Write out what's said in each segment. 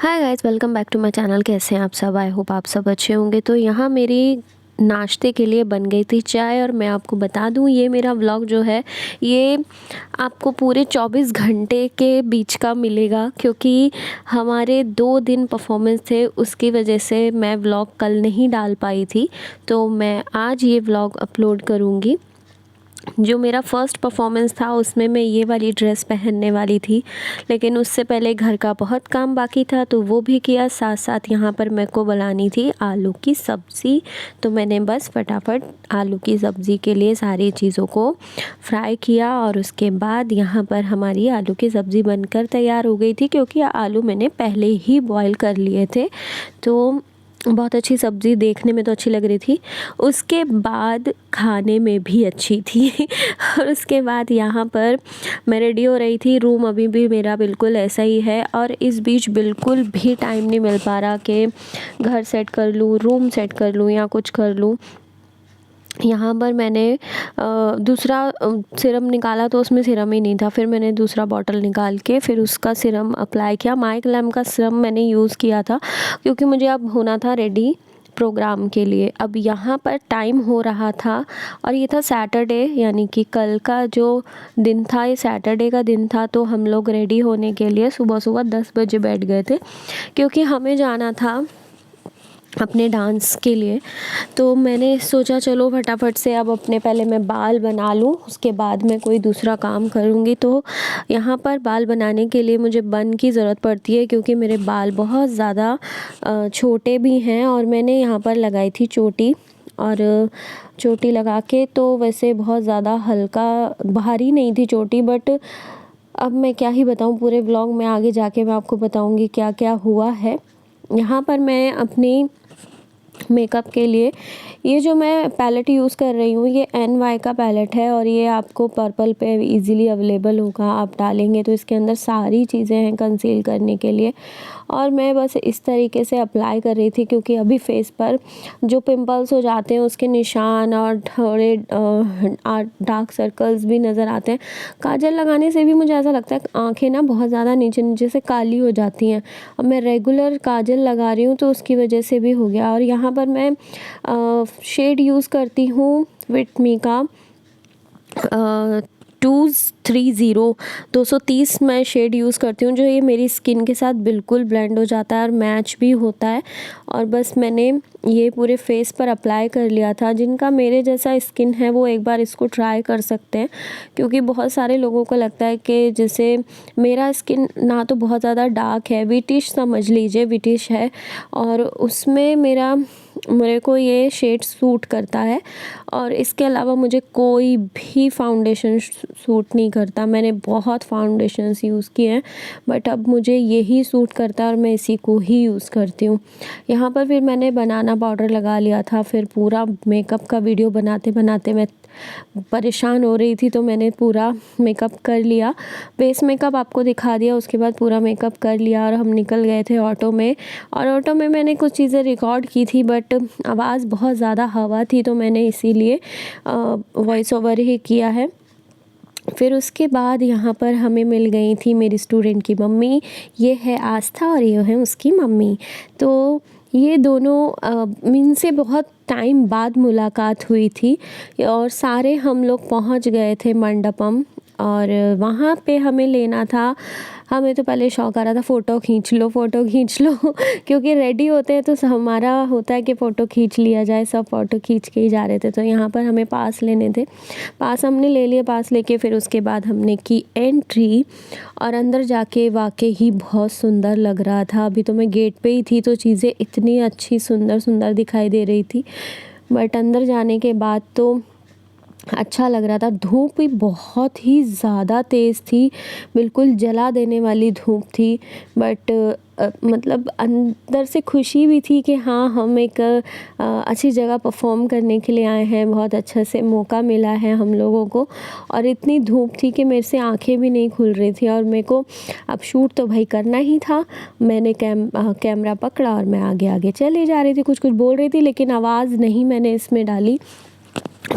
Hi guys, welcome back to my channel. कैसे हैं आप सब? आई होप आप सब अच्छे होंगे। तो यहाँ मेरी नाश्ते के लिए बन गई थी चाय। और मैं आपको बता दूँ, ये मेरा व्लॉग जो है ये आपको पूरे 24 घंटे के बीच का मिलेगा, क्योंकि हमारे 2 दिन परफॉर्मेंस थे, उसकी वजह से मैं व्लॉग कल नहीं डाल पाई थी। तो मैं आज ये व्लॉग अपलोड करूँगी। जो मेरा फ़र्स्ट परफॉर्मेंस था उसमें मैं ये वाली ड्रेस पहनने वाली थी, लेकिन उससे पहले घर का बहुत काम बाकी था तो वो भी किया। साथ साथ यहाँ पर मेरे को बनानी थी आलू की सब्ज़ी। तो मैंने बस फटाफट आलू की सब्ज़ी के लिए सारी चीज़ों को फ्राई किया और उसके बाद यहाँ पर हमारी आलू की सब्ज़ी बनकर तैयार हो गई थी, क्योंकि आलू मैंने पहले ही बॉईल कर लिए थे। तो बहुत अच्छी सब्ज़ी, देखने में तो अच्छी लग रही थी, उसके बाद खाने में भी अच्छी थी। और उसके बाद यहाँ पर मैं रेडी हो रही थी। रूम अभी भी मेरा बिल्कुल ऐसा ही है और इस बीच बिल्कुल भी टाइम नहीं मिल पा रहा कि घर सेट कर लूँ, रूम सेट कर लूँ या कुछ कर लूँ। यहाँ पर मैंने दूसरा सिरम निकाला तो उसमें सिरम ही नहीं था। फिर मैंने दूसरा बॉटल निकाल के फिर उसका सिरम अप्लाई किया। माइकलैम का सिरम मैंने यूज़ किया था, क्योंकि मुझे अब होना था रेडी प्रोग्राम के लिए। अब यहाँ पर टाइम हो रहा था और ये था सैटरडे, यानी कि कल का जो दिन था ये सैटरडे का दिन था। तो हम लोग रेडी होने के लिए सुबह सुबह 10 बजे बैठ गए थे, क्योंकि हमें जाना था अपने डांस के लिए। तो मैंने सोचा चलो फटाफट से अब अपने पहले मैं बाल बना लूँ, उसके बाद मैं कोई दूसरा काम करूँगी। तो यहाँ पर बाल बनाने के लिए मुझे बन की ज़रूरत पड़ती है, क्योंकि मेरे बाल बहुत ज़्यादा छोटे भी हैं। और मैंने यहाँ पर लगाई थी चोटी, और चोटी लगा के तो वैसे बहुत ज़्यादा हल्का भारी नहीं थी चोटी, बट अब मैं क्या ही बताऊँ। पूरे व्लॉग में आगे जाके मैं आपको बताऊँगी क्या क्या हुआ है। यहाँ पर मैं अपनी मेकअप के लिए ये जो मैं पैलेट यूज़ कर रही हूँ ये NY का पैलेट है, और ये आपको पर्पल पे इजीली अवेलेबल होगा। आप डालेंगे तो इसके अंदर सारी चीज़ें हैं कंसील करने के लिए। और मैं बस इस तरीके से अप्लाई कर रही थी, क्योंकि अभी फेस पर जो पिंपल्स हो जाते हैं उसके निशान और थोड़े डार्क सर्कल्स भी नज़र आते हैं। काजल लगाने से भी मुझे ऐसा लगता है आँखें ना बहुत ज़्यादा नीचे नीचे से काली हो जाती हैं। अब मैं रेगुलर काजल लगा रही हूँ तो उसकी वजह से भी हो गया। और यहाँ पर मैं शेड यूज़ करती हूँ विट मी का 230 मैं शेड यूज़ करती हूँ, जो ये मेरी स्किन के साथ बिल्कुल ब्लेंड हो जाता है और मैच भी होता है। और बस मैंने ये पूरे फेस पर अप्लाई कर लिया था। जिनका मेरे जैसा स्किन है वो एक बार इसको ट्राई कर सकते हैं, क्योंकि बहुत सारे लोगों को लगता है कि जैसे मेरा स्किन ना तो बहुत ज़्यादा डार्क है, विटिश समझ लीजिए, विटिश है, और उसमें मेरे को ये शेड सूट करता है। और इसके अलावा मुझे कोई भी फाउंडेशन सूट नहीं करता। मैंने बहुत फाउंडेशंस यूज़ किए हैं, बट अब मुझे यही सूट करता है और मैं इसी को ही यूज़ करती हूँ। यहाँ पर फिर मैंने बनाना पाउडर लगा लिया था। फिर पूरा मेकअप का वीडियो बनाते बनाते मैं परेशान हो रही थी, तो मैंने पूरा मेकअप कर लिया। बेस मेकअप आपको दिखा दिया, उसके बाद पूरा मेकअप कर लिया और हम निकल गए थे ऑटो में। और ऑटो में मैंने कुछ चीज़ें रिकॉर्ड की थी, बट आवाज़ बहुत ज़्यादा हवा थी तो मैंने इसीलिए वॉइस ओवर ही किया है। फिर उसके बाद यहाँ पर हमें मिल गई थी मेरी स्टूडेंट की मम्मी। ये है आस्था और ये है उसकी मम्मी। तो ये दोनों इनसे बहुत टाइम बाद मुलाकात हुई थी और सारे हम लोग पहुँच गए थे मंडपम। और वहाँ पे हमें लेना था, हमें तो पहले शौक आ रहा था फ़ोटो खींच लो, फ़ोटो खींच लो। क्योंकि रेडी होते हैं तो हमारा होता है कि फ़ोटो खींच लिया जाए, सब फ़ोटो खींच के ही जा रहे थे। तो यहाँ पर हमें पास लेने थे, पास हमने ले लिए। पास लेके फिर उसके बाद हमने की एंट्री, और अंदर जाके वाकई ही बहुत सुंदर लग रहा था। अभी तो मैं गेट पे ही थी तो चीज़ें इतनी अच्छी सुंदर सुंदर दिखाई दे रही थी, बट अंदर जाने के बाद तो अच्छा लग रहा था। धूप भी बहुत ही ज़्यादा तेज़ थी, बिल्कुल जला देने वाली धूप थी, बट मतलब अंदर से खुशी भी थी कि हाँ हम एक अच्छी जगह परफॉर्म करने के लिए आए हैं, बहुत अच्छा से मौका मिला है हम लोगों को। और इतनी धूप थी कि मेरे से आंखें भी नहीं खुल रही थी, और मेरे को अब शूट तो भाई करना ही था। मैंने कैमरा पकड़ा और मैं आगे आगे चली जा रही थी, कुछ कुछ बोल रही थी, लेकिन आवाज़ नहीं मैंने इसमें डाली।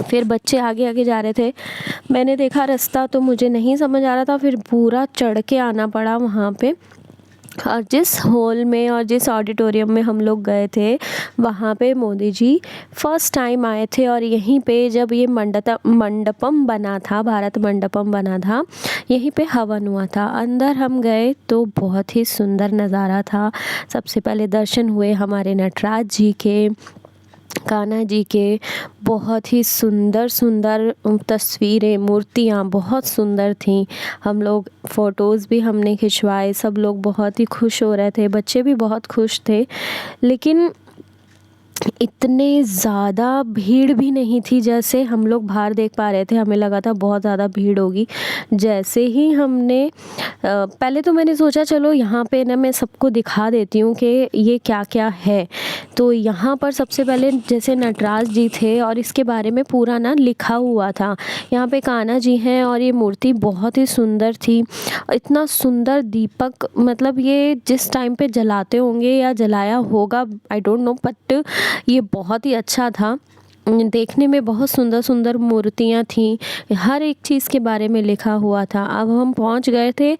फिर बच्चे आगे आगे जा रहे थे, मैंने देखा रास्ता तो मुझे नहीं समझ आ रहा था, फिर पूरा चढ़ के आना पड़ा वहाँ पे। और जिस हॉल में और जिस ऑडिटोरियम में हम लोग गए थे वहाँ पे मोदी जी फर्स्ट टाइम आए थे। और यहीं पे जब ये मंडपम बना था, भारत मंडपम बना था, यहीं पे हवन हुआ था। अंदर हम गए तो बहुत ही सुंदर नज़ारा था। सबसे पहले दर्शन हुए हमारे नटराज जी के, कान्हा जी के। बहुत ही सुंदर सुंदर तस्वीरें, मूर्तियाँ बहुत सुंदर थीं। हम लोग फ़ोटोज़ भी हमने खिंचवाए। सब लोग बहुत ही खुश हो रहे थे, बच्चे भी बहुत खुश थे। लेकिन इतने ज़्यादा भीड़ भी नहीं थी जैसे हम लोग बाहर देख पा रहे थे। हमें लगा था बहुत ज़्यादा भीड़ होगी। जैसे ही हमने पहले तो मैंने सोचा चलो यहाँ पे ना मैं सबको दिखा देती हूँ कि ये क्या क्या है। तो यहाँ पर सबसे पहले जैसे नटराज जी थे और इसके बारे में पूरा ना लिखा हुआ था। यहाँ पे कान्हा जी हैं और ये मूर्ति बहुत ही सुंदर थी। इतना सुंदर दीपक, मतलब ये जिस टाइम पे जलाते होंगे या जलाया होगा आई डोंट नो, बट ये बहुत ही अच्छा था। देखने में बहुत सुंदर सुंदर मूर्तियाँ थीं। हर एक चीज़ के बारे में लिखा हुआ था। अब हम पहुंच गए थे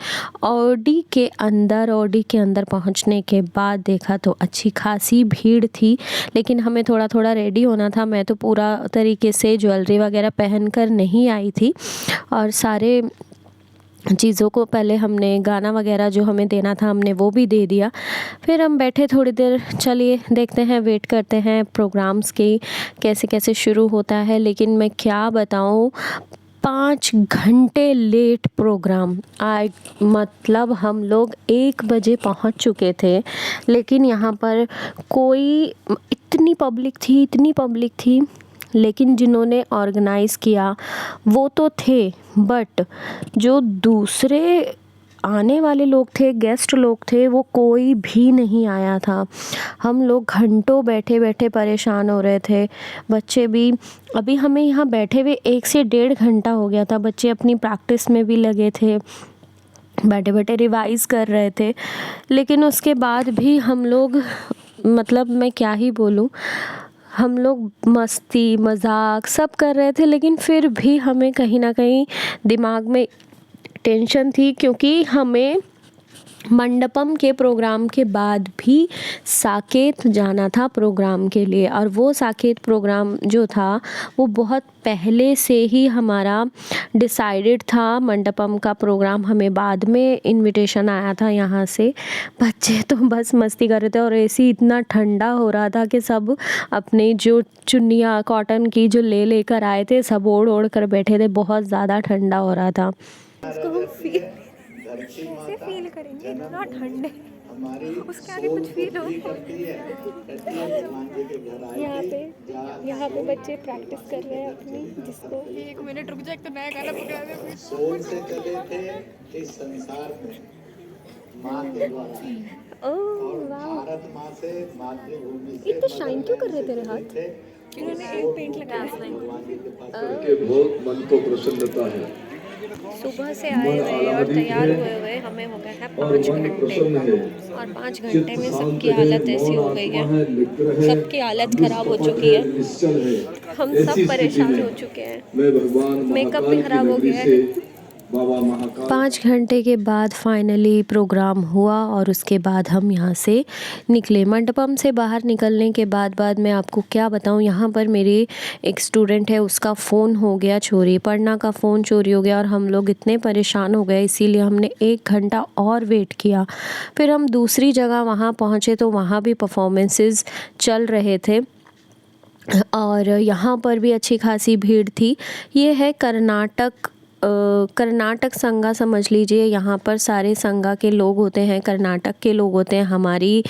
ओडी के अंदर। ओडी के अंदर पहुंचने के बाद देखा तो अच्छी खासी भीड़ थी, लेकिन हमें थोड़ा थोड़ा रेडी होना था। मैं तो पूरा तरीके से ज्वेलरी वगैरह पहन कर नहीं आई थी और सारे चीज़ों को पहले हमने गाना वगैरह जो हमें देना था हमने वो भी दे दिया। फिर हम बैठे थोड़ी देर, चलिए देखते हैं, वेट करते हैं प्रोग्राम्स की कैसे कैसे शुरू होता है। लेकिन मैं क्या बताऊँ, 5 घंटे लेट प्रोग्राम। मतलब हम लोग 1 बजे पहुंच चुके थे, लेकिन यहाँ पर कोई, इतनी पब्लिक थी, लेकिन जिन्होंने ऑर्गेनाइज़ किया वो तो थे, बट जो दूसरे आने वाले लोग थे, गेस्ट लोग थे, वो कोई भी नहीं आया था। हम लोग घंटों बैठे बैठे परेशान हो रहे थे। बच्चे भी, अभी हमें यहाँ बैठे हुए 1 से 1.5 घंटा हो गया था। बच्चे अपनी प्रैक्टिस में भी लगे थे, बैठे बैठे रिवाइज़ कर रहे थे। लेकिन उसके बाद भी हम लोग, मतलब मैं क्या ही बोलूँ, हम लोग मस्ती मजाक सब कर रहे थे, लेकिन फिर भी हमें कहीं ना कहीं दिमाग में टेंशन थी, क्योंकि हमें मंडपम के प्रोग्राम के बाद भी साकेत जाना था प्रोग्राम के लिए। और वो साकेत प्रोग्राम जो था वो बहुत पहले से ही हमारा डिसाइडेड था। मंडपम का प्रोग्राम हमें बाद में इनविटेशन आया था यहाँ से। बच्चे तो बस मस्ती कर रहे थे और एसी इतना ठंडा हो रहा था कि सब अपने जो चुन्नियाँ कॉटन की जो लेकर आए थे सब ओढ़ ओढ़ कर बैठे थे। बहुत ज़्यादा ठंडा हो रहा था। उसको हम कैसे फील करेंगे, इतना ठंड है, उसके आगे कुछ फील हो। यहाँ पे बच्चे प्रैक्टिस कर रहे हैं अपनी, जिसको 1 मिनट रुक जाए, एक तो नया गाना पकड़ा दे। सोच से चले थे इस संसार में माँ के द्वारा, और भारत माँ से, मातृभूमि से। इतना शाइन क्यों कर रहे तेरे हाथ? इन्होंने एक पेंट लगाया के बहुत मन को प्रसन्नता है। सुबह से आए हुए और तैयार हुए हमें हो गए हैं 5 घंटे, और 5 घंटे में सबकी हालत ऐसी हो गई है, सबकी हालत ख़राब हो चुकी है। हम सब परेशान हो चुके हैं, मेकअप भी ख़राब हो गया है। 5 घंटे के बाद फाइनली प्रोग्राम हुआ और उसके बाद हम यहाँ से निकले। मंडपम से बाहर निकलने के बाद मैं आपको क्या बताऊँ, यहाँ पर मेरी एक स्टूडेंट है, उसका फ़ोन हो गया चोरी, पढ़ना का फ़ोन चोरी हो गया। और हम लोग इतने परेशान हो गए, इसीलिए हमने 1 घंटा और वेट किया। फिर हम दूसरी जगह वहाँ पहुँचे तो वहाँ भी परफॉर्मेंसेस चल रहे थे और यहाँ पर भी अच्छी खासी भीड़ थी। ये है कर्नाटक संघा, समझ लीजिए। यहाँ पर सारे संघा के लोग होते हैं, कर्नाटक के लोग होते हैं। हमारी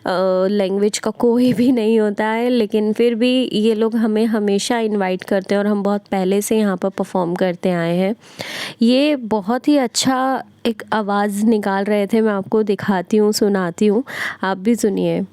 लैंग्वेज का कोई भी नहीं होता है, लेकिन फिर भी ये लोग हमें हमेशा इनवाइट करते हैं और हम बहुत पहले से यहाँ पर परफॉर्म करते आए हैं। ये बहुत ही अच्छा एक आवाज़ निकाल रहे थे, मैं आपको दिखाती हूँ, सुनाती हूँ, आप भी सुनिए।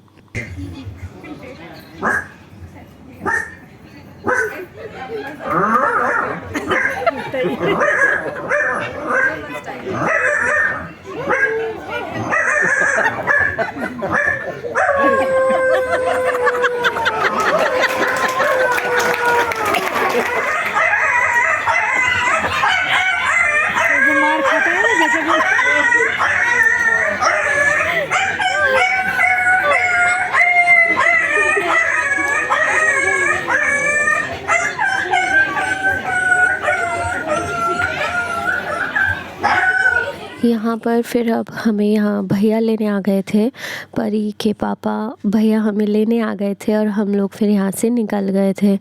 यहाँ पर फिर अब हमें यहाँ भैया लेने आ गए थे, परी के पापा भैया हमें लेने आ गए थे और हम लोग फिर यहाँ से निकल गए थे।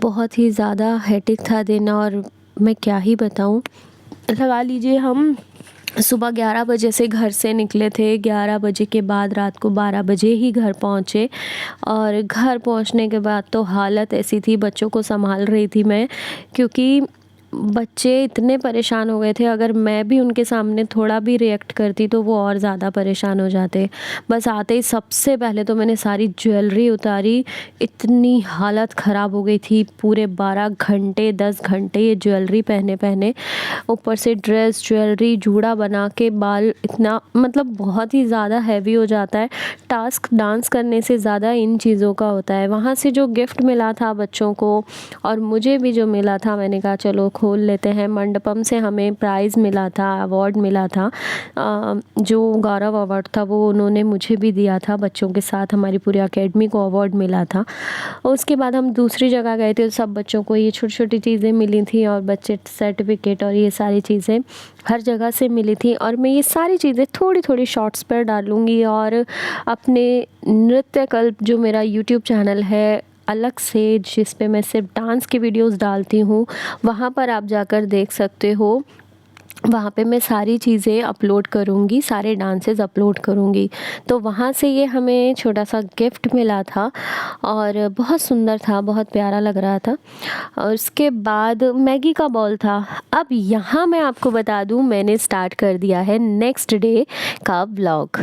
बहुत ही ज़्यादा हेक्टिक था दिन, और मैं क्या ही बताऊँ, लगा लीजिए हम सुबह 11 बजे से घर से निकले थे, 11 बजे के बाद रात को 12 बजे ही घर पहुँचे। और घर पहुँचने के बाद तो हालत ऐसी थी, बच्चों को संभाल रही थी मैं, क्योंकि बच्चे इतने परेशान हो गए थे। अगर मैं भी उनके सामने थोड़ा भी रिएक्ट करती तो वो और ज़्यादा परेशान हो जाते। बस आते ही सबसे पहले तो मैंने सारी ज्वेलरी उतारी, इतनी हालत ख़राब हो गई थी। पूरे 12 घंटे 10 घंटे ये ज्वेलरी पहने ऊपर से ड्रेस, ज्वेलरी, जूड़ा बना के, बाल, इतना मतलब बहुत ही ज़्यादा हैवी हो जाता है। टास्क डांस करने से ज़्यादा इन चीज़ों का होता है। वहाँ से जो गिफ्ट मिला था बच्चों को और मुझे भी जो मिला था, मैंने कहा चलो खोल लेते हैं। मंडपम से हमें प्राइज़ मिला था, अवार्ड मिला था, जो गौरव अवार्ड था वो उन्होंने मुझे भी दिया था। बच्चों के साथ हमारी पूरी एकेडमी को अवार्ड मिला था। उसके बाद हम दूसरी जगह गए थे, सब बच्चों को ये छोटी छोटी चीज़ें मिली थी और बच्चे सर्टिफिकेट और ये सारी चीज़ें हर जगह से मिली थी। और मैं ये सारी चीज़ें थोड़ी थोड़ी शॉर्ट्स पर डालूँगी, और अपने नृत्य कल्प जो मेरा यूट्यूब चैनल है अलग से, जिस पे मैं सिर्फ डांस की वीडियोस डालती हूँ, वहाँ पर आप जाकर देख सकते हो। वहाँ पे मैं सारी चीज़ें अपलोड करूँगी, सारे डांसेस अपलोड करूँगी। तो वहाँ से ये हमें छोटा सा गिफ्ट मिला था और बहुत सुंदर था, बहुत प्यारा लग रहा था। और उसके बाद मैगी का बॉल था। अब यहाँ मैं आपको बता दूँ, मैंने स्टार्ट कर दिया है नेक्स्ट डे का व्लॉग।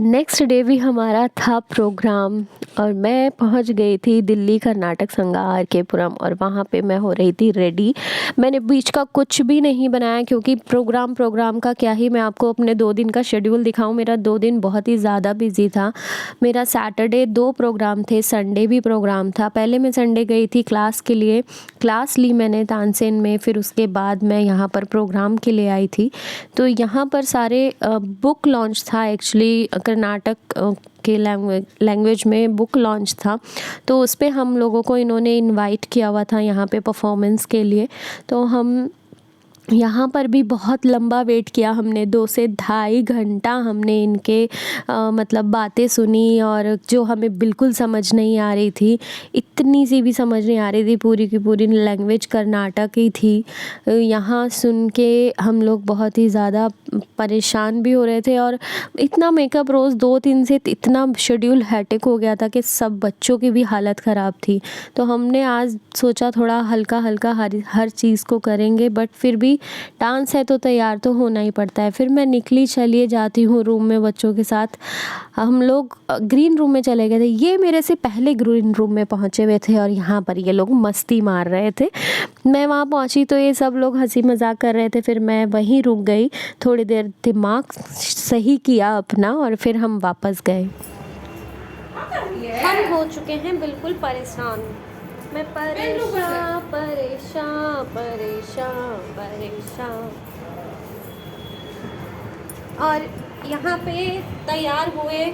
नेक्स्ट डे भी हमारा था प्रोग्राम और मैं पहुँच गई थी दिल्ली कर्नाटक संघ RK-पुरम, और वहाँ पे मैं हो रही थी रेडी। मैंने बीच का कुछ भी नहीं बनाया, क्योंकि प्रोग्राम का क्या ही मैं आपको अपने 2 दिन का शेड्यूल दिखाऊं। मेरा 2 दिन बहुत ही ज़्यादा बिजी था। मेरा सैटरडे 2 प्रोग्राम थे, संडे भी प्रोग्राम था। पहले मैं संडे गई थी क्लास के लिए, क्लास ली मैंने तानसेन में, फिर उसके बाद मैं यहाँ पर प्रोग्राम के लिए आई थी। तो यहाँ पर सारे बुक लॉन्च था, एक्चुअली कर्नाटक के लैंग्वेज में बुक लॉन्च था। तो उस पे हम लोगों को इन्होंने इनवाइट किया हुआ था यहाँ पे परफॉर्मेंस के लिए। तो हम यहाँ पर भी बहुत लंबा वेट किया हमने, 2 से ढाई घंटा हमने इनके मतलब बातें सुनी, और जो हमें बिल्कुल समझ नहीं आ रही थी, इतनी सी भी समझ नहीं आ रही थी। पूरी की पूरी लैंग्वेज कर्नाटक ही थी। यहाँ सुन के हम लोग बहुत ही ज़्यादा परेशान भी हो रहे थे, और इतना मेकअप रोज़ 2-3 से इतना शेड्यूल हेक्टिक हो गया था कि सब बच्चों की भी हालत ख़राब थी। तो हमने आज सोचा थोड़ा हल्का हल्का हर चीज़ को करेंगे, बट फिर भी डांस है तो तैयार तो होना ही पड़ता है। फिर मैं निकली, चलिए जाती हूँ रूम में बच्चों के साथ। हम लोग ग्रीन रूम में चले गए थे। ये मेरे से पहले ग्रीन रूम में पहुँचे हुए थे और यहाँ पर ये लोग मस्ती मार रहे थे। मैं वहाँ पहुँची तो ये सब लोग हंसी मजाक कर रहे थे। फिर मैं वहीं रुक गई, थोड़ी देर दिमाग सही किया अपना, और फिर हम वापस गए। हम हो चुके हैं बिल्कुल परेशान। मैं परेशान परेशान परेशान परेशान। और यहाँ पे तैयार हो गए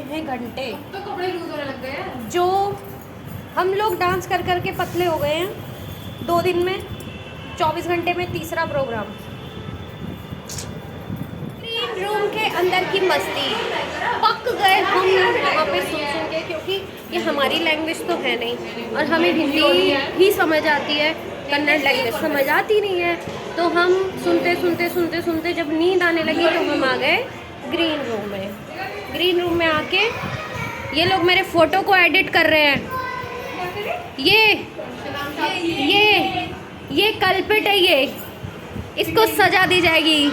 हैं घंटे। तो कपड़े लूज होने लग गए हैं। जो हम लोग डांस कर कर के पतले हो गए हैं 2 दिन में, 24 घंटे में तीसरा प्रोग्राम। ग्रीन रूम के अंदर की मस्ती, पक गए हम वहाँ पे सुन के, क्योंकि ये हमारी लैंग्वेज तो है नहीं और हमें हिंदी ही समझ आती है, कन्नड़ लैंग्वेज समझ आती नहीं है। तो हम सुनते जब नींद आने लगी तो हम आ गए ग्रीन रूम में। ग्रीन रूम में आके ये लोग मेरे फ़ोटो को एडिट कर रहे हैं। ये कल्पिट है, ये इसको सजा दी जाएगी।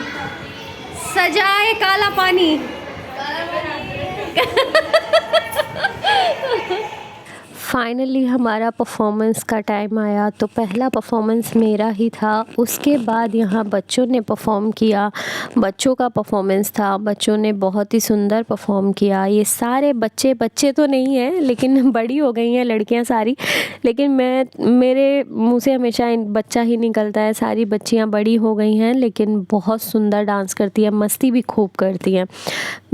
सजाए काला पानी। फाइनली हमारा परफॉर्मेंस का टाइम आया। तो पहला परफॉर्मेंस मेरा ही था, उसके बाद यहाँ बच्चों ने परफॉर्म किया। बच्चों का परफॉर्मेंस था, बच्चों ने बहुत ही सुंदर परफॉर्म किया। ये सारे बच्चे तो नहीं हैं, लेकिन बड़ी हो गई हैं लड़कियाँ सारी, लेकिन मेरे मुँह से हमेशा बच्चा ही निकलता है। सारी बच्चियाँ बड़ी हो गई हैं, लेकिन बहुत सुंदर डांस करती हैं, मस्ती भी खूब करती हैं।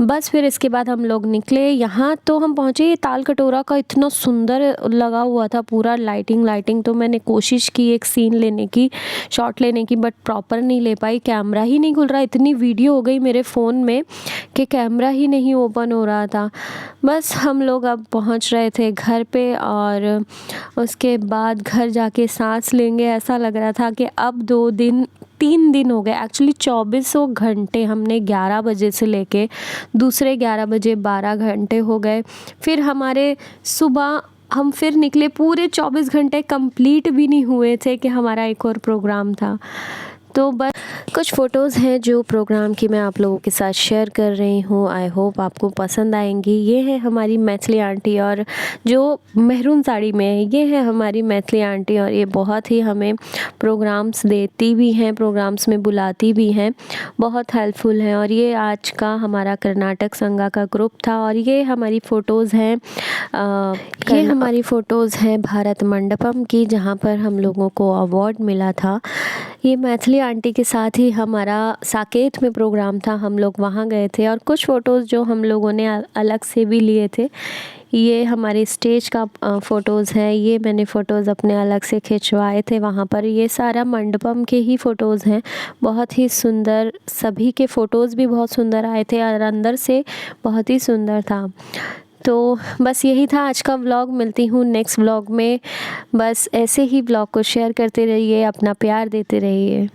बस फिर इसके बाद हम लोग निकले। यहाँ तो हम पहुँचे, ताल कटोरा का इतना सुंदर लगा हुआ था पूरा लाइटिंग, तो मैंने कोशिश की एक सीन लेने की, शॉट लेने की, बट प्रॉपर नहीं ले पाई, कैमरा ही नहीं खुल रहा। इतनी वीडियो हो गई मेरे फ़ोन में कि कैमरा ही नहीं ओपन हो रहा था। बस हम लोग अब पहुंच रहे थे घर पे, और उसके बाद घर जाके सांस लेंगे, ऐसा लग रहा था कि अब 3 दिन हो गए एक्चुअली, 24 घंटे हमने 11 बजे से लेके दूसरे 11 बजे 12 घंटे हो गए। फिर हमारे सुबह हम फिर निकले, पूरे 24 घंटे कंप्लीट भी नहीं हुए थे कि हमारा एक और प्रोग्राम था। तो बस कुछ फ़ोटोज़ हैं जो प्रोग्राम की मैं आप लोगों के साथ शेयर कर रही हूँ। आई होप आपको पसंद आएंगी। ये है हमारी मैथिली आंटी, और जो मेहरून साड़ी में है ये है हमारी मैथिली आंटी, और ये बहुत ही हमें प्रोग्राम्स देती भी हैं, प्रोग्राम्स में बुलाती भी हैं, बहुत हेल्पफुल हैं। और ये आज का हमारा कर्नाटक संघा का ग्रुप था। और ये हमारी फ़ोटोज़ हैं ये हमारी फ़ोटोज़ हैं भारत मंडपम की, जहाँ पर हम लोगों को अवार्ड मिला था। ये मैथिली आंटी के साथ ही हमारा साकेत में प्रोग्राम था, हम लोग वहाँ गए थे। और कुछ फ़ोटोज़ जो हम लोगों ने अलग से भी लिए थे, ये हमारे स्टेज का फ़ोटोज़ हैं। ये मैंने फ़ोटोज़ अपने अलग से खिंचवाए थे वहाँ पर। ये सारा मंडपम के ही फ़ोटोज़ हैं, बहुत ही सुंदर, सभी के फ़ोटोज़ भी बहुत सुंदर आए थे और अंदर से बहुत ही सुंदर था। तो बस यही था आज का व्लॉग। मिलती हूँ नेक्स्ट व्लॉग में। बस ऐसे ही व्लॉग को शेयर करते रहिए, अपना प्यार देते रहिए।